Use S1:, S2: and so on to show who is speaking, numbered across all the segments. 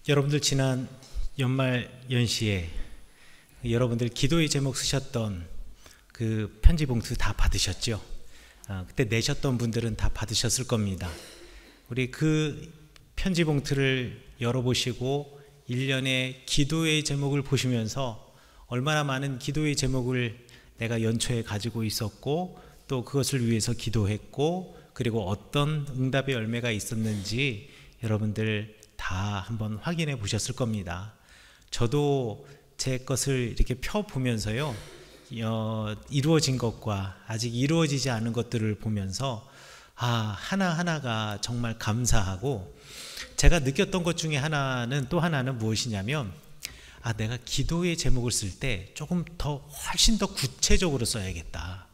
S1: 여러분들 지난 연말 연시에 여러분들 기도의 제목 쓰셨던 그 편지 봉투 다 받으셨죠? 그때 내셨던 분들은 다 받으셨을 겁니다. 우리 그 편지 봉투를 열어보시고 1년의 기도의 제목을 보시면서 얼마나 많은 기도의 제목을 내가 연초에 가지고 있었고 또 그것을 위해서 기도했고 그리고 어떤 응답의 열매가 있었는지 여러분들 다 한번 확인해 보셨을 겁니다. 저도 제 것을 이렇게 펴보면서요, 이루어진 것과 아직 이루어지지 않은 것들을 보면서 하나하나가 정말 감사하고, 제가 느꼈던 것 중에 하나는 또 하나는 무엇이냐면 내가 기도의 제목을 쓸 때 조금 더 훨씬 더 구체적으로 써야겠다.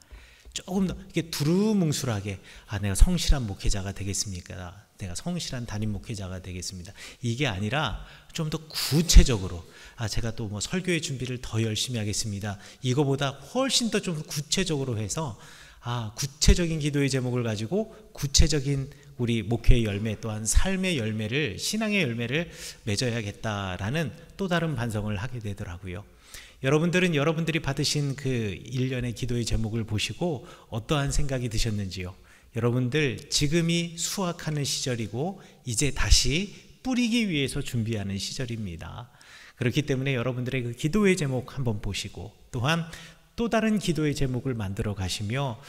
S1: 조금 더 이렇게 두루뭉술하게 내가 성실한 목회자가 되겠습니까? 내가 성실한 담임 목회자가 되겠습니다. 이게 아니라 좀 더 구체적으로 제가 또 뭐 설교의 준비를 더 열심히 하겠습니다. 이거보다 훨씬 더 좀 구체적으로 해서 구체적인 기도의 제목을 가지고 구체적인 우리 목회의 열매 또한 삶의 열매를, 신앙의 열매를 맺어야겠다라는 또 다른 반성을 하게 되더라고요. 여러분들은 여러분들이 받으신 그 1년의 기도의 제목을 보시고 어떠한 생각이 드셨는지요? 여러분들 지금이 수확하는 시절이고 이제 다시 뿌리기 위해서 준비하는 시절입니다. 그렇기 때문에 여러분들의 그 기도의 제목 한번 보시고 또한 또 다른 기도의 제목을 만들어 가시며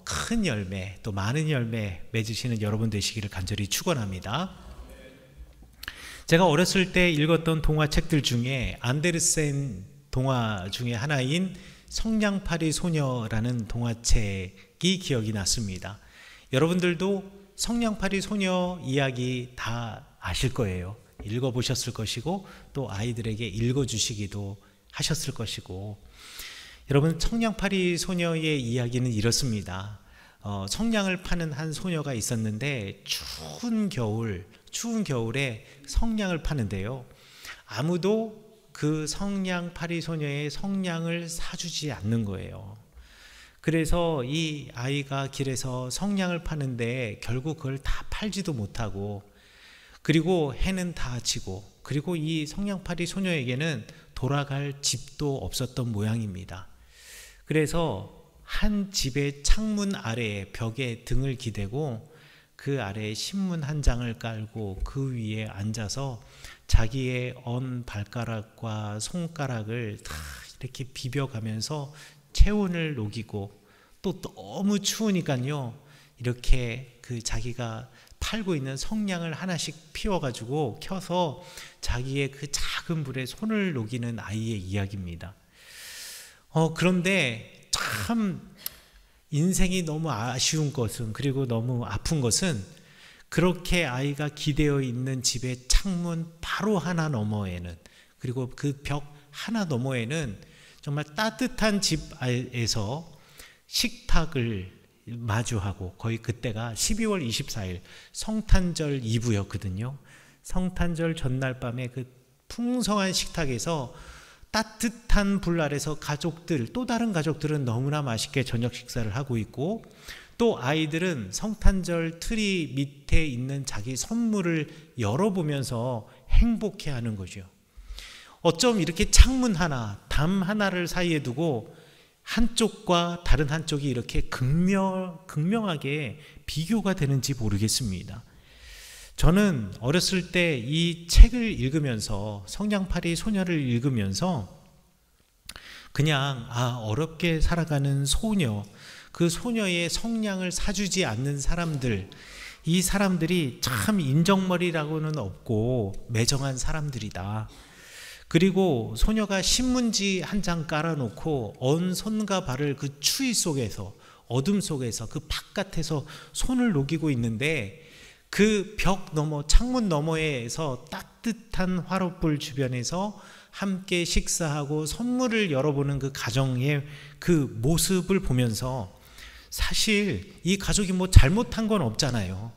S1: 큰 열매 또 많은 열매 맺으시는 여러분 되시기를 간절히 축원합니다. 제가 어렸을 때 읽었던 동화책들 중에 안데르센 동화 중에 하나인 성냥팔이 소녀라는 동화책이 기억이 났습니다. 여러분들도 성냥팔이 소녀 이야기 다 아실 거예요. 읽어보셨을 것이고 또 아이들에게 읽어주시기도 하셨을 것이고, 여러분 성냥팔이 소녀의 이야기는 이렇습니다. 성냥을 파는 한 소녀가 있었는데 추운 겨울에 성냥을 파는데요, 아무도 그 성냥팔이 소녀의 성냥을 사주지 않는 거예요. 그래서 이 아이가 길에서 성냥을 파는데 결국 그걸 다 팔지도 못하고, 그리고 해는 다 지고, 그리고 이 성냥팔이 소녀에게는 돌아갈 집도 없었던 모양입니다. 그래서 한 집의 창문 아래에 벽에 등을 기대고 그 아래에 신문 한 장을 깔고 그 위에 앉아서 자기의 언 발가락과 손가락을 다 이렇게 비벼가면서 체온을 녹이고, 또 너무 추우니까요 이렇게 그 자기가 팔고 있는 성냥을 하나씩 피워가지고 켜서 자기의 그 작은 불에 손을 녹이는 아이의 이야기입니다. 그런데 참 인생이 너무 아쉬운 것은, 그리고 너무 아픈 것은, 그렇게 아이가 기대어 있는 집의 창문 바로 하나 너머에는, 그리고 그 벽 하나 너머에는 정말 따뜻한 집에서 식탁을 마주하고, 거의 그때가 12월 24일 성탄절 이브였거든요. 성탄절 전날 밤에 그 풍성한 식탁에서 따뜻한 불 아래서 가족들, 또 다른 가족들은 너무나 맛있게 저녁 식사를 하고 있고, 또 아이들은 성탄절 트리 밑에 있는 자기 선물을 열어보면서 행복해하는 거죠. 어쩜 이렇게 창문 하나, 담 하나를 사이에 두고 한쪽과 다른 한쪽이 이렇게 극명하게 비교가 되는지 모르겠습니다. 저는 어렸을 때 이 책을 읽으면서, 성냥팔이 소녀를 읽으면서 그냥 어렵게 살아가는 소녀, 그 소녀의 성냥을 사주지 않는 사람들, 이 사람들이 참 인정머리라고는 없고 매정한 사람들이다. 그리고 소녀가 신문지 한 장 깔아놓고 언 손과 발을 그 추위 속에서, 어둠 속에서, 그 바깥에서 손을 녹이고 있는데, 그 벽 너머, 창문 너머에서 따뜻한 화롯불 주변에서 함께 식사하고 선물을 열어보는 그 가정의 그 모습을 보면서, 사실 이 가족이 뭐 잘못한 건 없잖아요.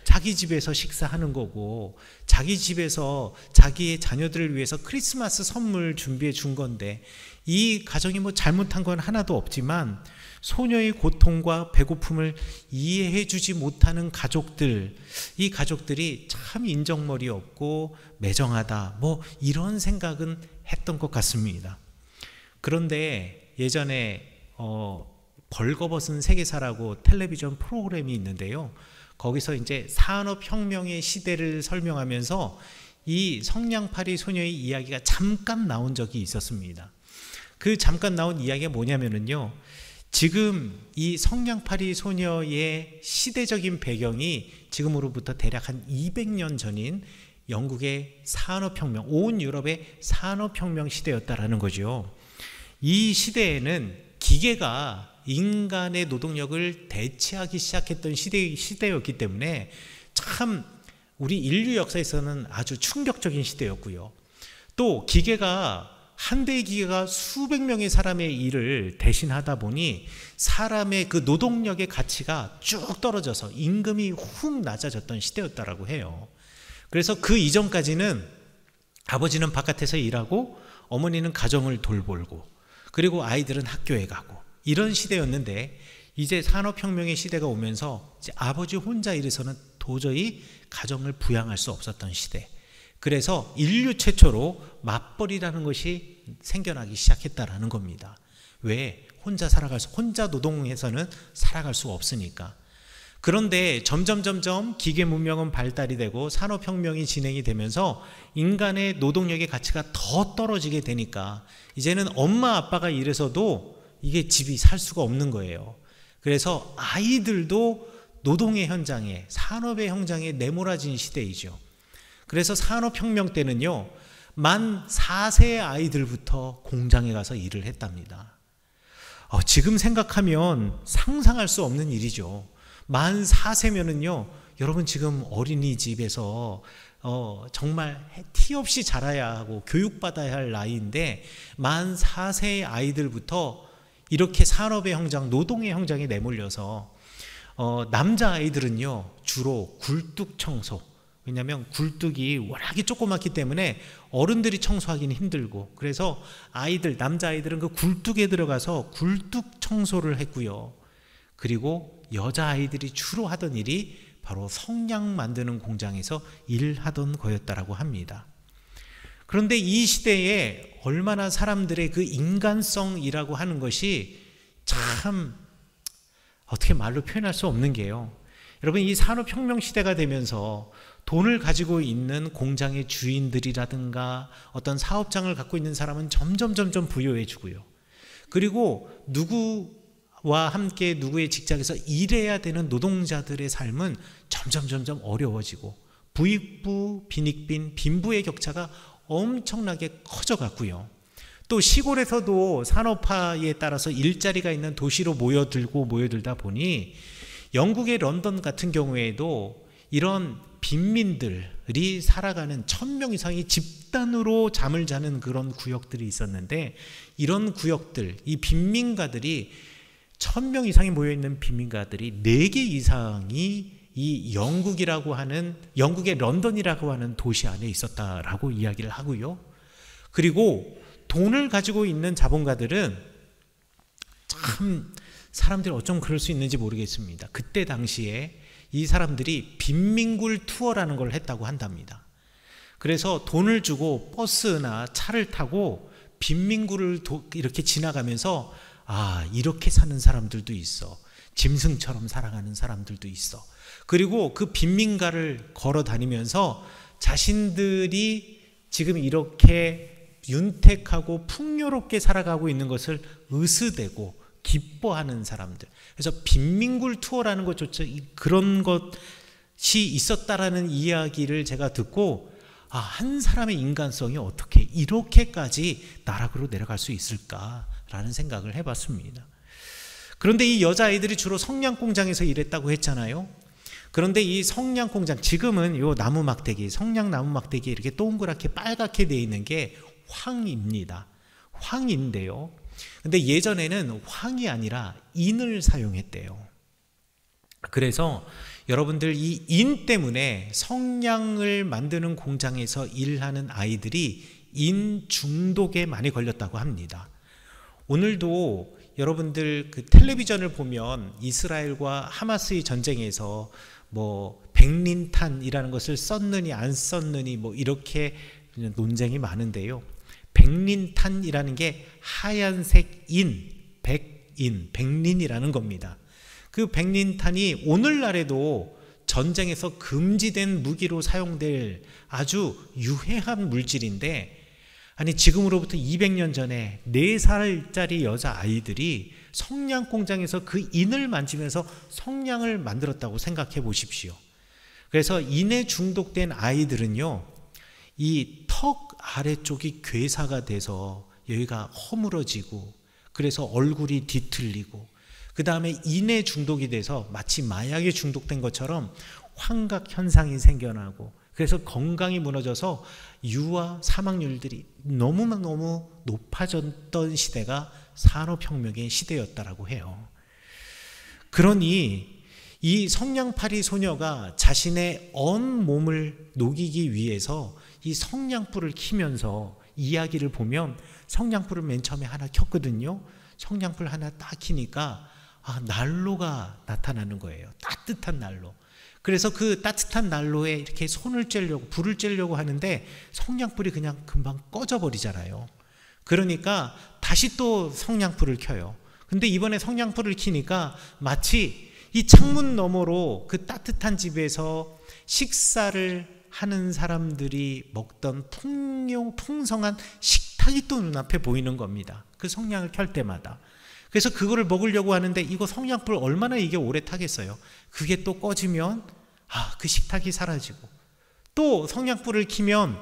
S1: 자기 집에서 식사하는 거고, 자기 집에서 자기의 자녀들을 위해서 크리스마스 선물 준비해 준 건데, 이 가정이 뭐 잘못한 건 하나도 없지만 소녀의 고통과 배고픔을 이해해 주지 못하는 가족들, 이 가족들이 참 인정머리 없고 매정하다, 뭐 이런 생각은 했던 것 같습니다. 그런데 예전에 벌거벗은 세계사라고 텔레비전 프로그램이 있는데요, 거기서 이제 산업혁명의 시대를 설명하면서 이 성냥팔이 소녀의 이야기가 잠깐 나온 적이 있었습니다. 그 잠깐 나온 이야기가 뭐냐면요, 지금 이 성냥팔이 소녀의 시대적인 배경이 지금으로부터 대략 한 200년 전인 영국의 산업혁명, 온 유럽의 산업혁명 시대였다라는 거죠. 이 시대에는 기계가 인간의 노동력을 대체하기 시작했던 시대였기 때문에 참 우리 인류 역사에서는 아주 충격적인 시대였고요. 또 기계가, 한 대의 기계가 수백 명의 사람의 일을 대신하다 보니 사람의 그 노동력의 가치가 쭉 떨어져서 임금이 훅 낮아졌던 시대였다라고 해요. 그래서 그 이전까지는 아버지는 바깥에서 일하고 어머니는 가정을 돌보고 그리고 아이들은 학교에 가고 이런 시대였는데, 이제 산업혁명의 시대가 오면서 이제 아버지 혼자 일해서는 도저히 가정을 부양할 수 없었던 시대. 그래서 인류 최초로 맞벌이라는 것이 생겨나기 시작했다라는 겁니다. 왜? 혼자 노동해서는 살아갈 수 없으니까. 그런데 점점 기계 문명은 발달이 되고 산업혁명이 진행이 되면서 인간의 노동력의 가치가 더 떨어지게 되니까 이제는 엄마 아빠가 일해서도 이게 집이 살 수가 없는 거예요. 그래서 아이들도 노동의 현장에, 산업의 현장에 내몰아진 시대이죠. 그래서 산업혁명 때는요, 만 4세의 아이들부터 공장에 가서 일을 했답니다. 지금 생각하면 상상할 수 없는 일이죠. 만 4세면은요, 여러분 지금 어린이집에서 정말 티 없이 자라야 하고 교육받아야 할 나이인데, 만 4세의 아이들부터 이렇게 산업의 현장, 노동의 현장에 내몰려서 남자아이들은요 주로 굴뚝 청소, 왜냐하면 굴뚝이 워낙에 조그맣기 때문에 어른들이 청소하기는 힘들고, 그래서 남자아이들은 그 굴뚝에 들어가서 굴뚝 청소를 했고요. 그리고 여자아이들이 주로 하던 일이 바로 성냥 만드는 공장에서 일하던 거였다라고 합니다. 그런데 이 시대에 얼마나 사람들의 그 인간성이라고 하는 것이 참 어떻게 말로 표현할 수 없는 게요, 여러분 이 산업혁명 시대가 되면서 돈을 가지고 있는 공장의 주인들이라든가 어떤 사업장을 갖고 있는 사람은 점점 부유해지고요. 그리고 누구와 함께 누구의 직장에서 일해야 되는 노동자들의 삶은 점점 어려워지고 부익부, 빈익빈, 빈부의 격차가 엄청나게 커져갔고요. 또 시골에서도 산업화에 따라서 일자리가 있는 도시로 모여들다 보니 영국의 런던 같은 경우에도 이런 빈민들이 살아가는 1000명 이상이 집단으로 잠을 자는 그런 구역들이 있었는데, 이런 구역들, 이 빈민가들이 1000명 이상이 모여있는 빈민가들이 4개 이상이 이 영국의 런던이라고 하는 도시 안에 있었다라고 이야기를 하고요. 그리고 돈을 가지고 있는 자본가들은 참 사람들이 어쩜 그럴 수 있는지 모르겠습니다. 그때 당시에 이 사람들이 빈민굴 투어라는 걸 했다고 한답니다. 그래서 돈을 주고 버스나 차를 타고 빈민굴을 이렇게 지나가면서 이렇게 사는 사람들도 있어, 짐승처럼 살아가는 사람들도 있어. 그리고 그 빈민가를 걸어 다니면서 자신들이 지금 이렇게 윤택하고 풍요롭게 살아가고 있는 것을 의스대고 기뻐하는 사람들. 그래서 빈민굴 투어라는 것조차 그런 것이 있었다라는 이야기를 제가 듣고, 한 사람의 인간성이 어떻게 이렇게까지 나락으로 내려갈 수 있을까라는 생각을 해봤습니다. 그런데 이 여자아이들이 주로 성냥 공장에서 일했다고 했잖아요. 그런데 이 성냥 공장, 지금은 이 나무 막대기, 성냥 나무 막대기에 이렇게 동그랗게 빨갛게 되어 있는 게 황입니다. 황인데요. 근데 예전에는 황이 아니라 인을 사용했대요. 그래서 여러분들 이 인 때문에 성냥을 만드는 공장에서 일하는 아이들이 인 중독에 많이 걸렸다고 합니다. 오늘도 여러분들 그 텔레비전을 보면 이스라엘과 하마스의 전쟁에서 뭐 백린탄이라는 것을 썼느니 안 썼느니 뭐 이렇게 논쟁이 많은데요. 백린탄이라는 게 하얀색 인, 백린이라는 겁니다. 그 백린탄이 오늘날에도 전쟁에서 금지된 무기로 사용될 아주 유해한 물질인데, 아니 지금으로부터 200년 전에 4살짜리 여자아이들이 성냥 공장에서 그 인을 만지면서 성냥을 만들었다고 생각해 보십시오. 그래서 인에 중독된 아이들은요, 이 턱 아래쪽이 괴사가 돼서 여기가 허물어지고, 그래서 얼굴이 뒤틀리고, 그 다음에 인에 중독이 돼서 마치 마약에 중독된 것처럼 환각 현상이 생겨나고, 그래서 건강이 무너져서 유아 사망률들이 너무너무 높아졌던 시대가 산업혁명의 시대였다라고 해요. 그러니 이 성냥팔이 소녀가 자신의 언 몸을 녹이기 위해서 이 성냥불을 켜면서 이야기를 보면, 성냥불을 맨 처음에 하나 켰거든요. 성냥불 하나 딱 켜니까 난로가 나타나는 거예요. 따뜻한 난로. 그래서 그 따뜻한 난로에 이렇게 손을 쬐려고, 불을 쬐려고 하는데 성냥불이 그냥 금방 꺼져버리잖아요. 그러니까 다시 또 성냥불을 켜요. 근데 이번에 성냥불을 켜니까 마치 이 창문 너머로 그 따뜻한 집에서 식사를 하는 사람들이 먹던 풍성한 식탁이 또 눈앞에 보이는 겁니다. 그 성냥을 켤 때마다. 그래서 그거를 먹으려고 하는데 이거 성냥불 얼마나 이게 오래 타겠어요. 그게 또 꺼지면 그 식탁이 사라지고, 또 성냥불을 켜면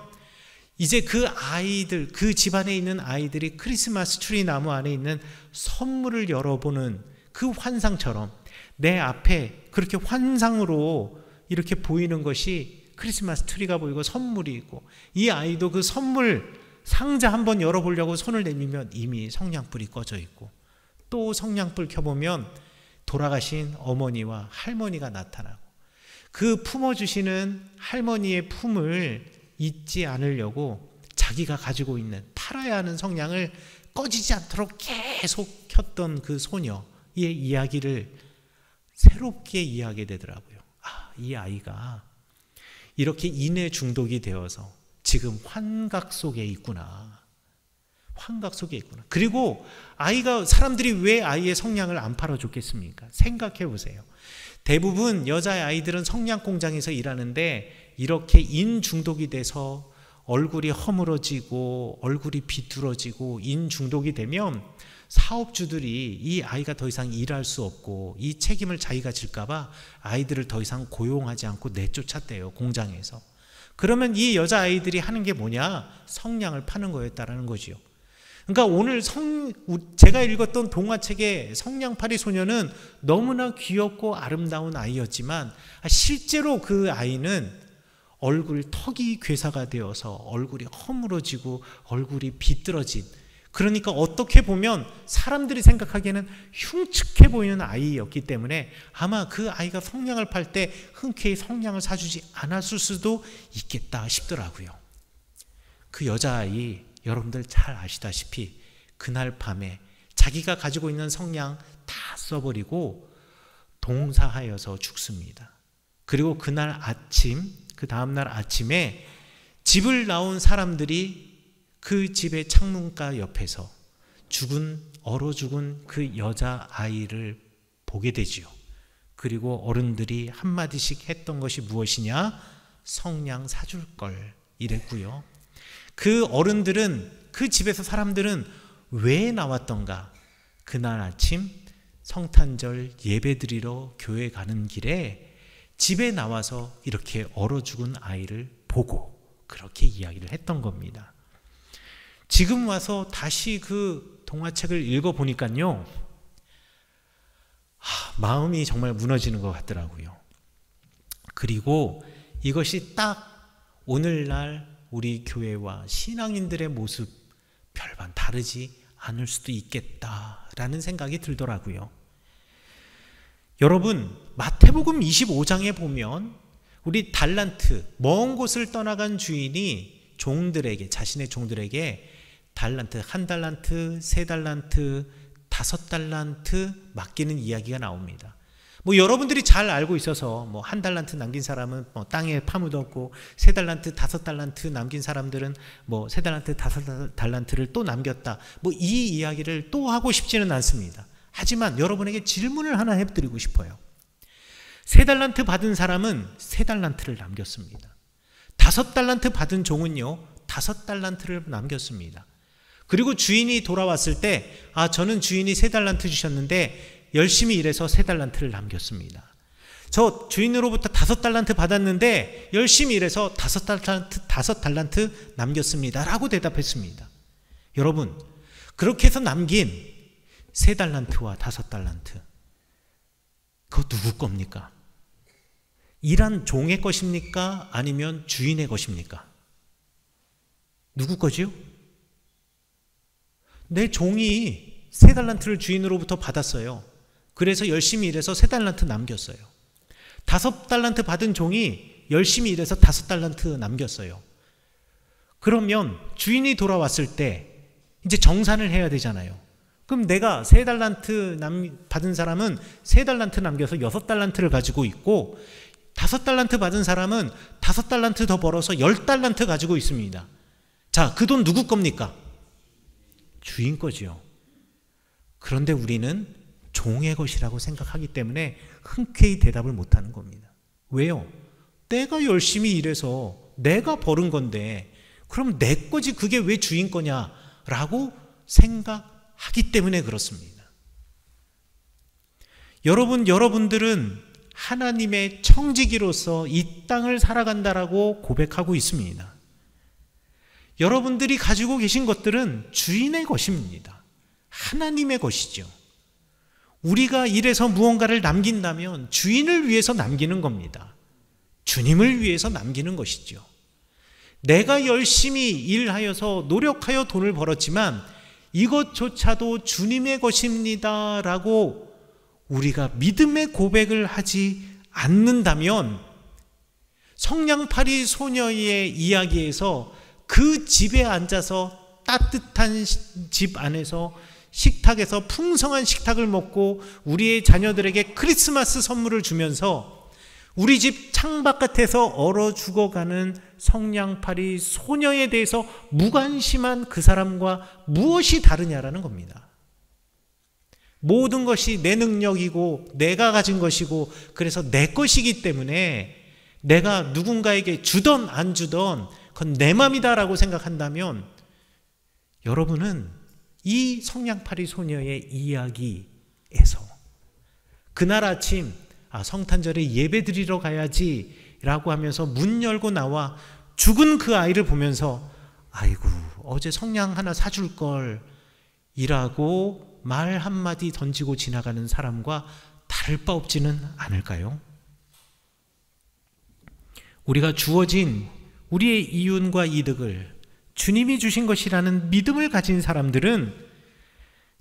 S1: 이제 그 아이들, 그 집안에 있는 아이들이 크리스마스 트리 나무 안에 있는 선물을 열어보는 그 환상처럼 내 앞에 그렇게 환상으로 이렇게 보이는 것이 크리스마스 트리가 보이고 선물이 있고, 이 아이도 그 선물 상자 한번 열어보려고 손을 내밀면 이미 성냥불이 꺼져 있고, 또 성냥불 켜보면 돌아가신 어머니와 할머니가 나타나고, 그 품어주시는 할머니의 품을 잊지 않으려고 자기가 가지고 있는 팔아야 하는 성냥을 꺼지지 않도록 계속 켰던 그 소녀의 이야기를 새롭게 이해하게 되더라고요. 이 아이가 이렇게 인에 중독이 되어서 지금 환각 속에 있구나. 환각 속에 있구나. 그리고 사람들이 왜 아이의 성냥을 안 팔아줬겠습니까? 생각해 보세요. 대부분 여자의 아이들은 성냥 공장에서 일하는데 이렇게 인 중독이 돼서 얼굴이 허물어지고 얼굴이 비뚤어지고 인 중독이 되면 사업주들이 이 아이가 더 이상 일할 수 없고 이 책임을 자기가 질까봐 아이들을 더 이상 고용하지 않고 내쫓았대요, 공장에서. 그러면 이 여자아이들이 하는 게 뭐냐? 성냥을 파는 거였다라는 거지요. 그러니까 오늘 제가 읽었던 동화책의 성냥팔이 소녀는 너무나 귀엽고 아름다운 아이였지만, 실제로 그 아이는 턱이 괴사가 되어서 얼굴이 허물어지고 얼굴이 비뚤어진, 그러니까 어떻게 보면 사람들이 생각하기에는 흉측해 보이는 아이였기 때문에 아마 그 아이가 성냥을 팔 때 흔쾌히 성냥을 사주지 않았을 수도 있겠다 싶더라고요. 그 여자아이, 여러분들 잘 아시다시피 그날 밤에 자기가 가지고 있는 성냥 다 써버리고 동사하여서 죽습니다. 그리고 그날 아침, 그 다음날 아침에 집을 나온 사람들이 그 집의 창문가 옆에서 얼어 죽은 그 여자아이를 보게 되지요. 그리고 어른들이 한마디씩 했던 것이 무엇이냐? 성냥 사줄 걸 이랬고요. 그 어른들은, 그 집에서 사람들은 왜 나왔던가? 그날 아침 성탄절 예배드리러 교회 가는 길에 집에 나와서 이렇게 얼어 죽은 아이를 보고 그렇게 이야기를 했던 겁니다. 지금 와서 다시 그 동화책을 읽어보니까요, 마음이 정말 무너지는 것 같더라고요. 그리고 이것이 딱 오늘날 우리 교회와 신앙인들의 모습 별반 다르지 않을 수도 있겠다라는 생각이 들더라고요. 여러분, 마태복음 25장에 보면 우리 달란트, 먼 곳을 떠나간 주인이 종들에게, 자신의 종들에게 달란트, 1달란트, 3달란트, 5달란트 맡기는 이야기가 나옵니다. 여러분들이 잘 알고 있어서 1달란트 남긴 사람은 땅에 파묻었고, 3달란트, 5달란트 남긴 사람들은 3달란트, 5달란트를 또 남겼다. 이 이야기를 또 하고 싶지는 않습니다. 하지만 여러분에게 질문을 하나 해드리고 싶어요. 3달란트 받은 사람은 3달란트를 남겼습니다. 5달란트 받은 종은요, 5달란트를 남겼습니다. 그리고 주인이 돌아왔을 때, 저는 주인이 3달란트 주셨는데 열심히 일해서 3달란트를 남겼습니다. 저 주인으로부터 5달란트 받았는데 열심히 일해서 5달란트 남겼습니다. 라고 대답했습니다. 여러분, 그렇게 해서 남긴 3달란트와 5달란트, 그거 누구 겁니까? 일한 종의 것입니까? 아니면 주인의 것입니까? 누구 거지요? 내 종이 3달란트를 주인으로부터 받았어요. 그래서 열심히 일해서 3달란트 남겼어요. 5달란트 받은 종이 열심히 일해서 5달란트 남겼어요. 그러면 주인이 돌아왔을 때 이제 정산을 해야 되잖아요. 그럼 내가 3달란트 받은 사람은 3달란트 남겨서 6달란트를 가지고 있고, 5달란트 받은 사람은 5달란트 더 벌어서 10달란트 가지고 있습니다. 자, 그 돈 누구 겁니까? 주인 거지요. 그런데 우리는 종의 것이라고 생각하기 때문에 흔쾌히 대답을 못하는 겁니다. 왜요? 내가 열심히 일해서 내가 벌은 건데 그럼 내 거지 그게 왜 주인 거냐라고 생각하기 때문에 그렇습니다. 여러분들은 하나님의 청지기로서 이 땅을 살아간다라고 고백하고 있습니다. 여러분들이 가지고 계신 것들은 주인의 것입니다. 하나님의 것이죠. 우리가 일해서 무언가를 남긴다면 주인을 위해서 남기는 겁니다. 주님을 위해서 남기는 것이죠. 내가 열심히 일하여서 노력하여 돈을 벌었지만 이것조차도 주님의 것입니다 라고 우리가 믿음의 고백을 하지 않는다면, 성냥팔이 소녀의 이야기에서 그 집에 앉아서 따뜻한 집 안에서 식탁에서 풍성한 식탁을 먹고 우리의 자녀들에게 크리스마스 선물을 주면서 우리 집 창바깥에서 얼어 죽어가는 성냥팔이 소녀에 대해서 무관심한 그 사람과 무엇이 다르냐라는 겁니다. 모든 것이 내 능력이고 내가 가진 것이고 그래서 내 것이기 때문에 내가 누군가에게 주던 안 주던 그건 내 맘이다라고 생각한다면, 여러분은 이 성냥팔이 소녀의 이야기에서 그날 아침 성탄절에 예배 드리러 가야지 라고 하면서 문 열고 나와 죽은 그 아이를 보면서 아이고 어제 성냥 하나 사줄 걸 이라고 말 한마디 던지고 지나가는 사람과 다를 바 없지는 않을까요? 우리가 주어진 우리의 이윤과 이득을 주님이 주신 것이라는 믿음을 가진 사람들은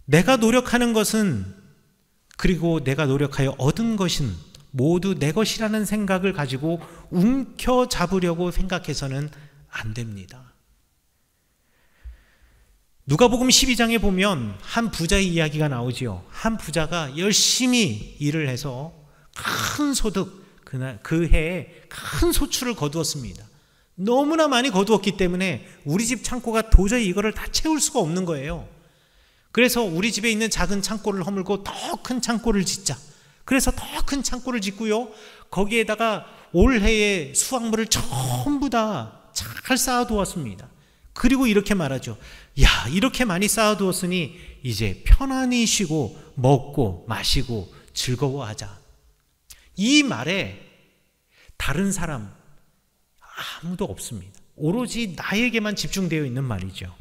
S1: 내가 노력하는 것은, 그리고 내가 노력하여 얻은 것은 모두 내 것이라는 생각을 가지고 움켜잡으려고 생각해서는 안 됩니다. 누가복음 12장에 보면 한 부자의 이야기가 나오지요. 한 부자가 열심히 일을 해서 큰 소득, 그 해에 큰 소출을 거두었습니다. 너무나 많이 거두었기 때문에 우리 집 창고가 도저히 이거를 다 채울 수가 없는 거예요. 그래서 우리 집에 있는 작은 창고를 허물고 더 큰 창고를 짓자. 그래서 더 큰 창고를 짓고요, 거기에다가 올해의 수확물을 전부 다 잘 쌓아두었습니다. 그리고 이렇게 말하죠. 야, 이렇게 많이 쌓아두었으니 이제 편안히 쉬고 먹고 마시고 즐거워하자. 이 말에 다른 사람 아무도 없습니다. 오로지 나에게만 집중되어 있는 말이죠.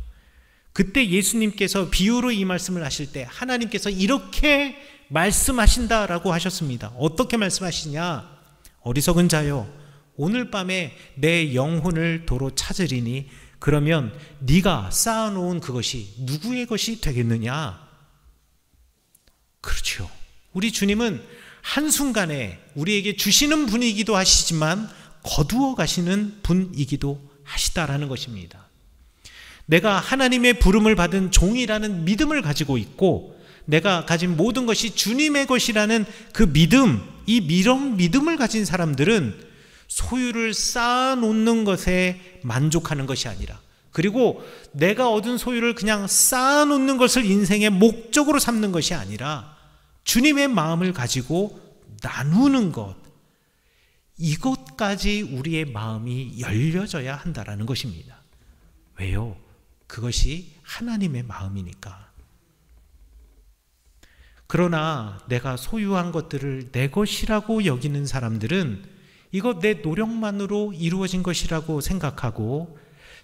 S1: 그때 예수님께서 비유로 이 말씀을 하실 때 하나님께서 이렇게 말씀하신다라고 하셨습니다. 어떻게 말씀하시냐? 어리석은 자여, 오늘 밤에 내 영혼을 도로 찾으리니 그러면 네가 쌓아놓은 그것이 누구의 것이 되겠느냐? 그렇죠. 우리 주님은 한순간에 우리에게 주시는 분이기도 하시지만 거두어 가시는 분이기도 하시다라는 것입니다. 내가 하나님의 부름을 받은 종이라는 믿음을 가지고 있고 내가 가진 모든 것이 주님의 것이라는 그 믿음, 이런 믿음을 가진 사람들은 소유를 쌓아놓는 것에 만족하는 것이 아니라, 그리고 내가 얻은 소유를 그냥 쌓아놓는 것을 인생의 목적으로 삼는 것이 아니라 주님의 마음을 가지고 나누는 것, 이것까지 우리의 마음이 열려져야 한다라는 것입니다. 왜요? 그것이 하나님의 마음이니까. 그러나 내가 소유한 것들을 내 것이라고 여기는 사람들은 이거 내 노력만으로 이루어진 것이라고 생각하고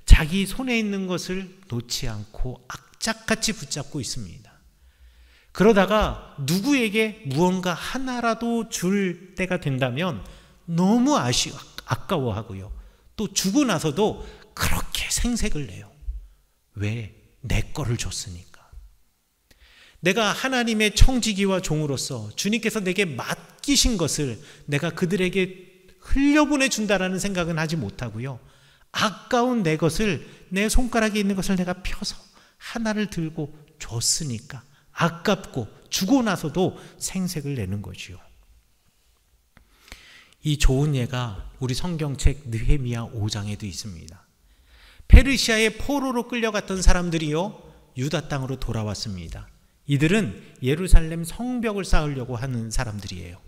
S1: 자기 손에 있는 것을 놓지 않고 악착같이 붙잡고 있습니다. 그러다가 누구에게 무언가 하나라도 줄 때가 된다면 너무 아까워하고요. 또 주고 나서도 그렇게 생색을 내요. 왜? 내 거를 줬으니까. 내가 하나님의 청지기와 종으로서 주님께서 내게 맡기신 것을 내가 그들에게 흘려보내준다라는 생각은 하지 못하고요. 아까운 내 것을, 내 손가락에 있는 것을 내가 펴서 하나를 들고 줬으니까 아깝고 주고 나서도 생색을 내는 거지요. 이 좋은 예가 우리 성경책 느헤미야 5장에도 있습니다. 페르시아의 포로로 끌려갔던 사람들이요, 유다 땅으로 돌아왔습니다. 이들은 예루살렘 성벽을 쌓으려고 하는 사람들이에요.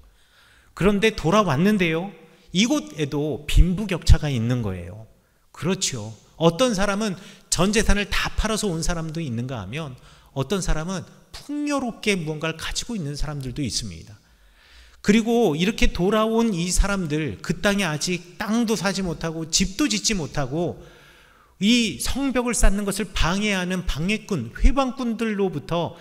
S1: 그런데 돌아왔는데요, 이곳에도 빈부격차가 있는 거예요. 그렇죠. 어떤 사람은 전 재산을 다 팔아서 온 사람도 있는가 하면 어떤 사람은 풍요롭게 무언가를 가지고 있는 사람들도 있습니다. 그리고 이렇게 돌아온 이 사람들, 그 땅에 아직 땅도 사지 못하고 집도 짓지 못하고 이 성벽을 쌓는 것을 방해하는 방해꾼, 회방꾼들로부터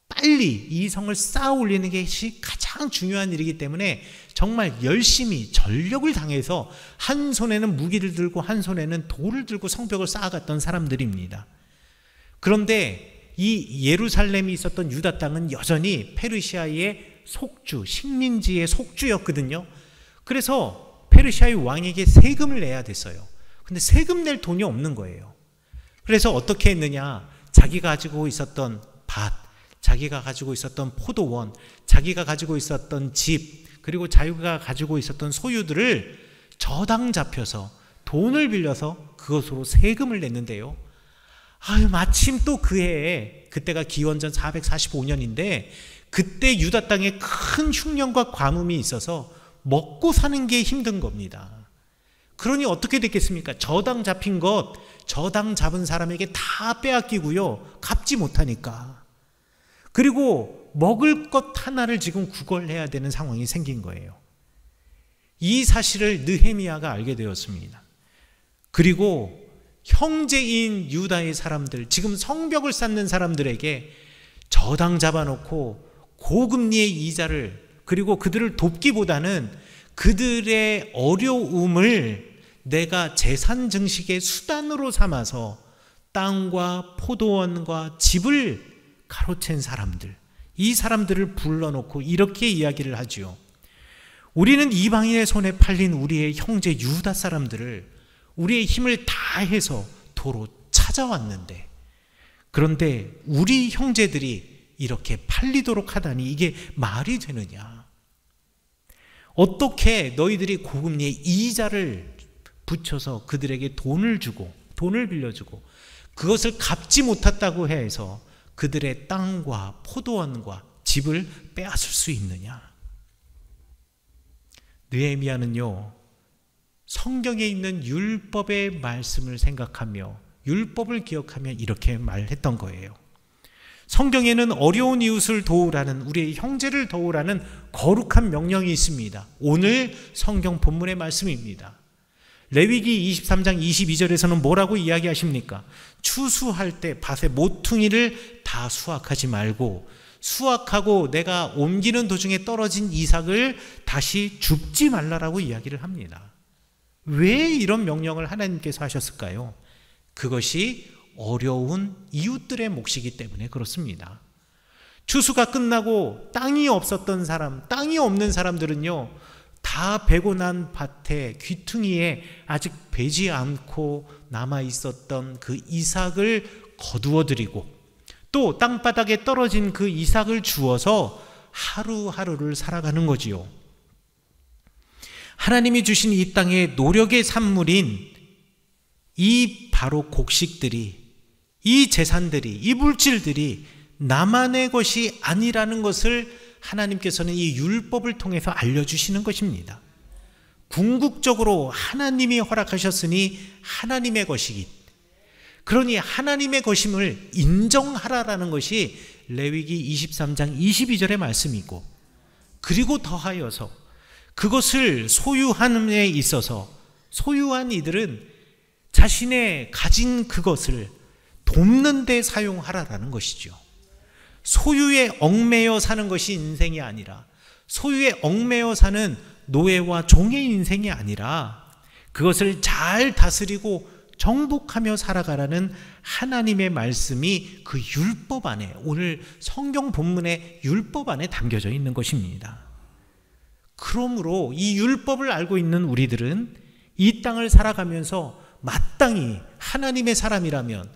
S1: 빨리 이 성을 쌓아 올리는 것이 가장 중요한 일이기 때문에 정말 열심히 전력을 다해서 한 손에는 무기를 들고 한 손에는 돌을 들고 성벽을 쌓아갔던 사람들입니다. 그런데 이 예루살렘이 있었던 유다 땅은 여전히 페르시아의 속주, 식민지의 속주였거든요. 그래서 페르시아의 왕에게 세금을 내야 됐어요. 근데 세금 낼 돈이 없는 거예요. 그래서 어떻게 했느냐, 자기가 가지고 있었던 밭, 자기가 가지고 있었던 포도원, 자기가 가지고 있었던 집, 그리고 자기가 가지고 있었던 소유들을 저당 잡혀서 돈을 빌려서 그것으로 세금을 냈는데요. 마침 또 그 해에, 그때가 기원전 445년인데 그때 유다 땅에 큰 흉년과 가뭄이 있어서 먹고 사는 게 힘든 겁니다. 그러니 어떻게 됐겠습니까? 저당 잡힌 것, 저당 잡은 사람에게 다 빼앗기고요, 갚지 못하니까. 그리고 먹을 것 하나를 지금 구걸해야 되는 상황이 생긴 거예요. 이 사실을 느헤미야가 알게 되었습니다. 그리고 형제인 유다의 사람들, 지금 성벽을 쌓는 사람들에게 저당 잡아놓고 고금리의 이자를, 그리고 그들을 돕기보다는 그들의 어려움을 내가 재산 증식의 수단으로 삼아서 땅과 포도원과 집을 가로챈 사람들, 이 사람들을 불러놓고 이렇게 이야기를 하지요. 우리는 이방인의 손에 팔린 우리의 형제 유다 사람들을 우리의 힘을 다해서 도로 찾아왔는데, 그런데 우리 형제들이 이렇게 팔리도록 하다니 이게 말이 되느냐? 어떻게 너희들이 고금리의 이자를 붙여서 그들에게 돈을 주고, 돈을 빌려주고 그것을 갚지 못했다고 해서 그들의 땅과 포도원과 집을 빼앗을 수 있느냐? 느헤미야는요, 성경에 있는 율법의 말씀을 생각하며 율법을 기억하며 이렇게 말했던 거예요. 성경에는 어려운 이웃을 도우라는, 우리의 형제를 도우라는 거룩한 명령이 있습니다. 오늘 성경 본문의 말씀입니다. 레위기 23장 22절에서는 뭐라고 이야기하십니까? 추수할 때 밭의 모퉁이를 다 수확하지 말고 수확하고 내가 옮기는 도중에 떨어진 이삭을 다시 줍지 말라라고 이야기를 합니다. 왜 이런 명령을 하나님께서 하셨을까요? 그것이 어려운 이웃들의 몫이기 때문에 그렇습니다. 추수가 끝나고 땅이 없었던 사람, 땅이 없는 사람들은요, 다 베고 난 밭에 귀퉁이에 아직 베지 않고 남아 있었던 그 이삭을 거두어 드리고, 또 땅바닥에 떨어진 그 이삭을 주어서 하루하루를 살아가는 거지요. 하나님이 주신 이 땅의 노력의 산물인 이 바로 곡식들이, 이 재산들이, 이 물질들이 나만의 것이 아니라는 것을 하나님께서는 이 율법을 통해서 알려주시는 것입니다. 궁극적으로 하나님이 허락하셨으니 하나님의 것이기, 그러니 하나님의 것임을 인정하라라는 것이 레위기 23장 22절의 말씀이고, 그리고 더하여서 그것을 소유함에 있어서 소유한 이들은 자신의 가진 그것을 돕는 데 사용하라라는 것이죠. 소유에 얽매여 사는 것이 인생이 아니라, 소유에 얽매여 사는 노예와 종의 인생이 아니라, 그것을 잘 다스리고 정복하며 살아가라는 하나님의 말씀이 그 율법 안에, 오늘 성경 본문의 율법 안에 담겨져 있는 것입니다. 그러므로 이 율법을 알고 있는 우리들은 이 땅을 살아가면서 마땅히 하나님의 사람이라면,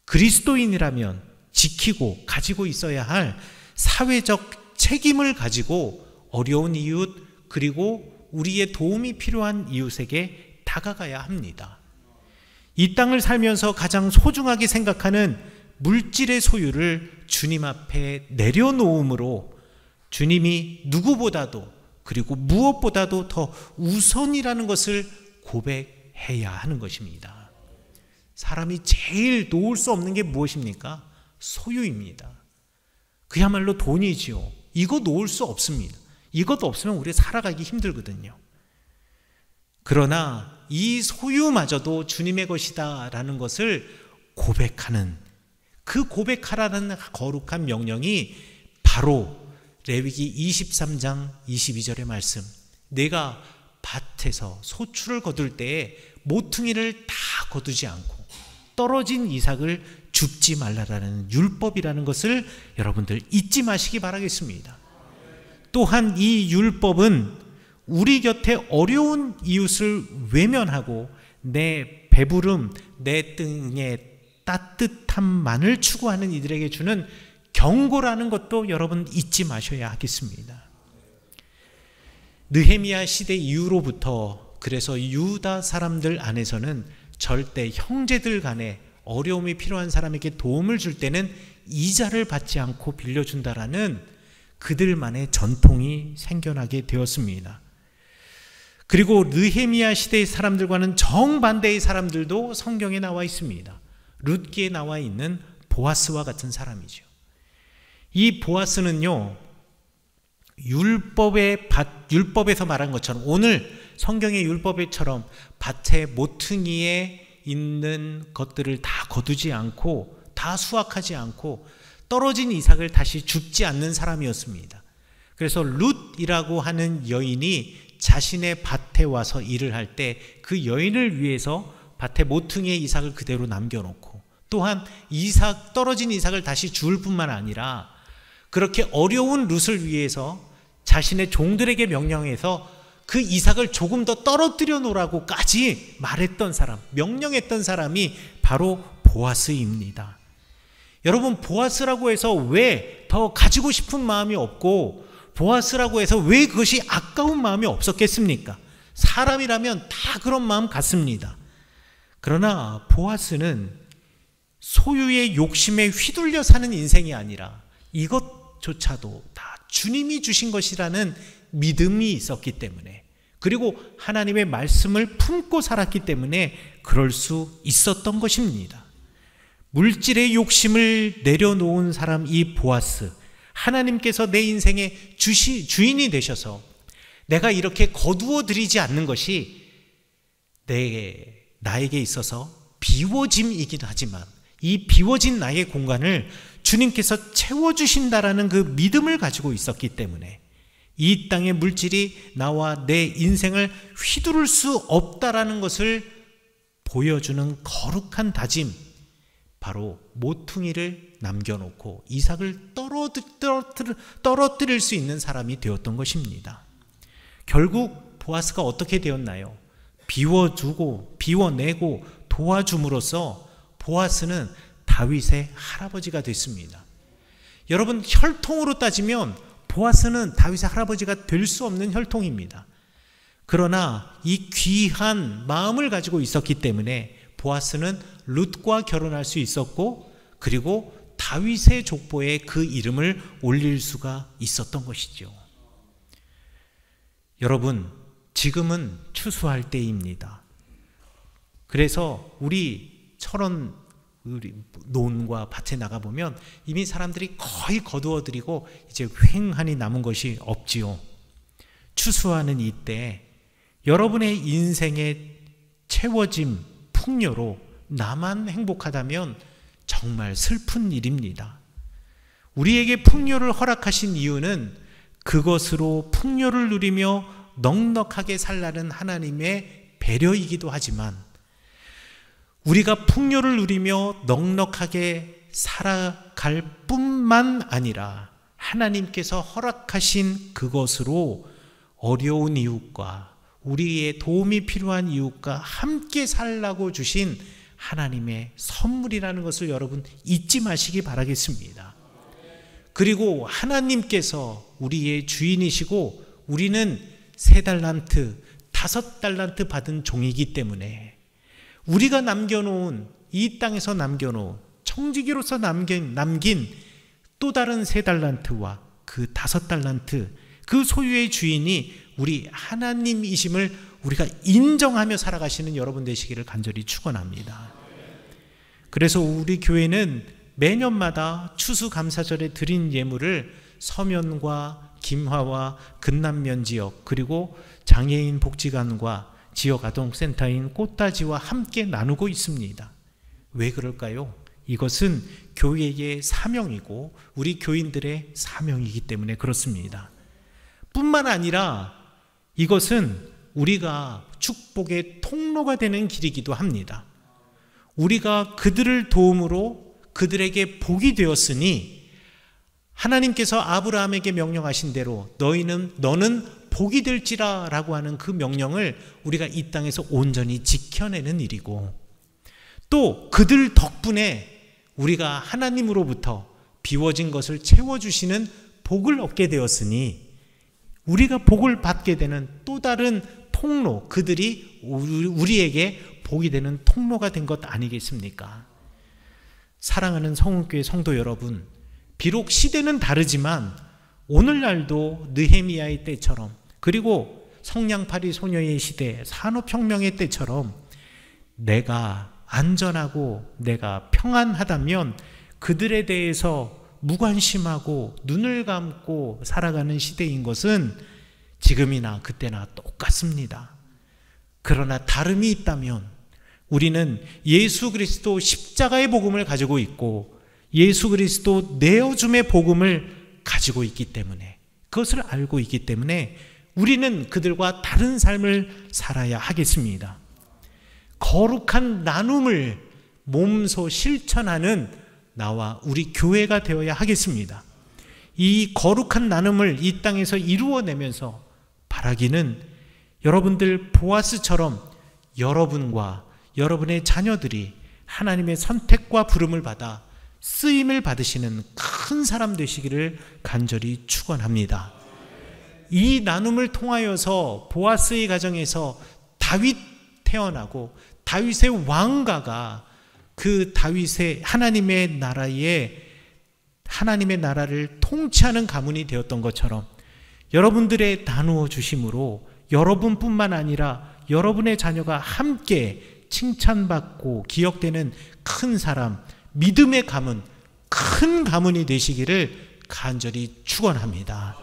S1: 그리스도인이라면 지키고 가지고 있어야 할 사회적 책임을 가지고 어려운 이웃, 그리고 우리의 도움이 필요한 이웃에게 다가가야 합니다. 이 땅을 살면서 가장 소중하게 생각하는 물질의 소유를 주님 앞에 내려놓음으로 주님이 누구보다도, 그리고 무엇보다도 더 우선이라는 것을 고백해야 하는 것입니다. 사람이 제일 놓을 수 없는 게 무엇입니까? 소유입니다. 그야말로 돈이지요. 이거 놓을 수 없습니다. 이것도 없으면 우리 살아가기 힘들거든요. 그러나 이 소유마저도 주님의 것이다 라는 것을 고백하는, 그 고백하라는 거룩한 명령이 바로 레위기 23장 22절의 말씀, 내가 밭에서 소출을 거둘 때에 모퉁이를 다 거두지 않고 떨어진 이삭을 줍지 말라라는 율법이라는 것을 여러분들 잊지 마시기 바라겠습니다. 또한 이 율법은 우리 곁에 어려운 이웃을 외면하고 내 배부름, 내 등의 따뜻함만을 추구하는 이들에게 주는 경고라는 것도 여러분 잊지 마셔야 하겠습니다. 느헤미야 시대 이후로부터 그래서 유다 사람들 안에서는 절대 형제들 간에 어려움이 필요한 사람에게 도움을 줄 때는 이자를 받지 않고 빌려준다라는 그들만의 전통이 생겨나게 되었습니다. 그리고 느헤미야 시대의 사람들과는 정반대의 사람들도 성경에 나와 있습니다. 룻기에 나와 있는 보아스와 같은 사람이죠. 이 보아스는요, 율법에서 말한 것처럼, 오늘 성경의 율법에처럼 밭의 모퉁이에 있는 것들을 다 거두지 않고, 다 수확하지 않고 떨어진 이삭을 다시 줍지 않는 사람이었습니다. 그래서 룻이라고 하는 여인이 자신의 밭에 와서 일을 할 때 그 여인을 위해서 밭에 모퉁이의 이삭을 그대로 남겨놓고, 또한 떨어진 이삭을 다시 줄 뿐만 아니라 그렇게 어려운 룻을 위해서 자신의 종들에게 명령해서 그 이삭을 조금 더 떨어뜨려 놓으라고까지 말했던 사람, 명령했던 사람이 바로 보아스입니다. 여러분, 보아스라고 해서 왜 더 가지고 싶은 마음이 없고, 보아스라고 해서 왜 그것이 아까운 마음이 없었겠습니까? 사람이라면 다 그런 마음 같습니다. 그러나 보아스는 소유의 욕심에 휘둘려 사는 인생이 아니라 이것조차도 다 주님이 주신 것이라는 믿음이 있었기 때문에, 그리고 하나님의 말씀을 품고 살았기 때문에 그럴 수 있었던 것입니다. 물질의 욕심을 내려놓은 사람, 이 보아스, 하나님께서 내 인생의 주인이 되셔서 내가 이렇게 거두어 드리지 않는 것이 나에게 있어서 비워짐이기도 하지만, 이 비워진 나의 공간을 주님께서 채워주신다라는 그 믿음을 가지고 있었기 때문에 이 땅의 물질이 나와 내 인생을 휘두를 수 없다라는 것을 보여주는 거룩한 다짐, 바로 모퉁이를 남겨놓고 이삭을 떨어뜨릴 수 있는 사람이 되었던 것입니다. 결국 보아스가 어떻게 되었나요? 비워주고 비워내고 도와줌으로써 보아스는 다윗의 할아버지가 됐습니다. 여러분, 혈통으로 따지면 보아스는 다윗의 할아버지가 될 수 없는 혈통입니다. 그러나 이 귀한 마음을 가지고 있었기 때문에 보아스는 룻과 결혼할 수 있었고, 그리고 다윗의 족보에 그 이름을 올릴 수가 있었던 것이죠. 여러분, 지금은 추수할 때입니다. 그래서 우리 철원 논과 밭에 나가보면 이미 사람들이 거의 거두어들이고 이제 휑하니 남은 것이 없지요. 추수하는 이때 여러분의 인생의 채워짐, 풍요로 나만 행복하다면 정말 슬픈 일입니다. 우리에게 풍요를 허락하신 이유는 그것으로 풍요를 누리며 넉넉하게 살라는 하나님의 배려이기도 하지만, 우리가 풍요를 누리며 넉넉하게 살아갈 뿐만 아니라 하나님께서 허락하신 그것으로 어려운 이웃과 우리의 도움이 필요한 이웃과 함께 살라고 주신 하나님의 선물이라는 것을 여러분 잊지 마시기 바라겠습니다. 그리고 하나님께서 우리의 주인이시고 우리는 3달란트, 5달란트 받은 종이기 때문에 우리가 남겨놓은, 이 땅에서 남겨놓은, 청지기로서 남긴 또 다른 3달란트와 그 5달란트, 그 소유의 주인이 우리 하나님이심을 우리가 인정하며 살아가시는 여러분 되시기를 간절히 축원합니다. 그래서 우리 교회는 매년마다 추수감사절에 드린 예물을 서면과 김화와 근남면 지역, 그리고 장애인 복지관과 지역 아동센터인 꽃다지와 함께 나누고 있습니다. 왜 그럴까요? 이것은 교회의 사명이고 우리 교인들의 사명이기 때문에 그렇습니다. 뿐만 아니라 이것은 우리가 축복의 통로가 되는 길이기도 합니다. 우리가 그들을 도움으로 그들에게 복이 되었으니 하나님께서 아브라함에게 명령하신 대로 너는 복이 될지라 라고 하는 그 명령을 우리가 이 땅에서 온전히 지켜내는 일이고, 또 그들 덕분에 우리가 하나님으로부터 비워진 것을 채워주시는 복을 얻게 되었으니 우리가 복을 받게 되는 또 다른 통로, 그들이 우리에게 복이 되는 통로가 된 것 아니겠습니까? 사랑하는 성은교회 성도 여러분, 비록 시대는 다르지만 오늘날도 느헤미야의 때처럼, 그리고 성냥팔이 소녀의 시대, 산업혁명의 때처럼 내가 안전하고 내가 평안하다면 그들에 대해서 무관심하고 눈을 감고 살아가는 시대인 것은 지금이나 그때나 똑같습니다. 그러나 다름이 있다면 우리는 예수 그리스도 십자가의 복음을 가지고 있고 예수 그리스도 내어줌의 복음을 가지고 있기 때문에, 그것을 알고 있기 때문에 우리는 그들과 다른 삶을 살아야 하겠습니다. 거룩한 나눔을 몸소 실천하는 나와 우리 교회가 되어야 하겠습니다. 이 거룩한 나눔을 이 땅에서 이루어내면서 바라기는 여러분들 보아스처럼 여러분과 여러분의 자녀들이 하나님의 선택과 부름을 받아 쓰임을 받으시는 큰 사람 되시기를 간절히 축원합니다. 이 나눔을 통하여서 보아스의 가정에서 다윗 태어나고 다윗의 왕가가 그 다윗의 하나님의 나라를 통치하는 가문이 되었던 것처럼 여러분들의 나누어 주심으로 여러분뿐만 아니라 여러분의 자녀가 함께 칭찬받고 기억되는 큰 사람, 믿음의 가문, 큰 가문이 되시기를 간절히 축원합니다.